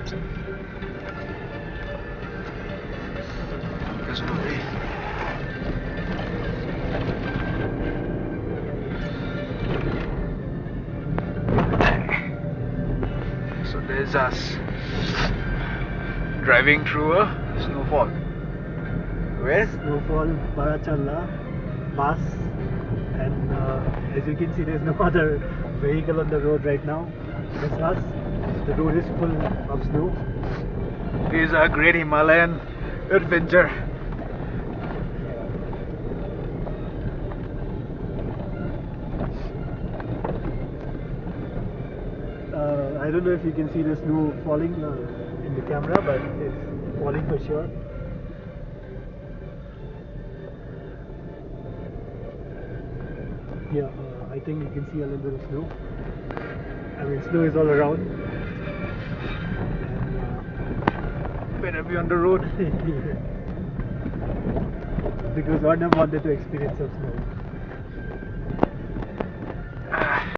There's no way. So there's us driving through a snowfall. Where? Snowfall, Barachalla, Pass, and as you can see, there's no other vehicle on the road right now. Just us. The road is full of snow. It is a great Himalayan adventure. I don't know if you can see the snow falling in the camera, but it's falling for sure. Yeah, I think you can see a little bit of snow. I mean, snow is all around. And, Better be on the road. because Arnab wanted to experience some snow.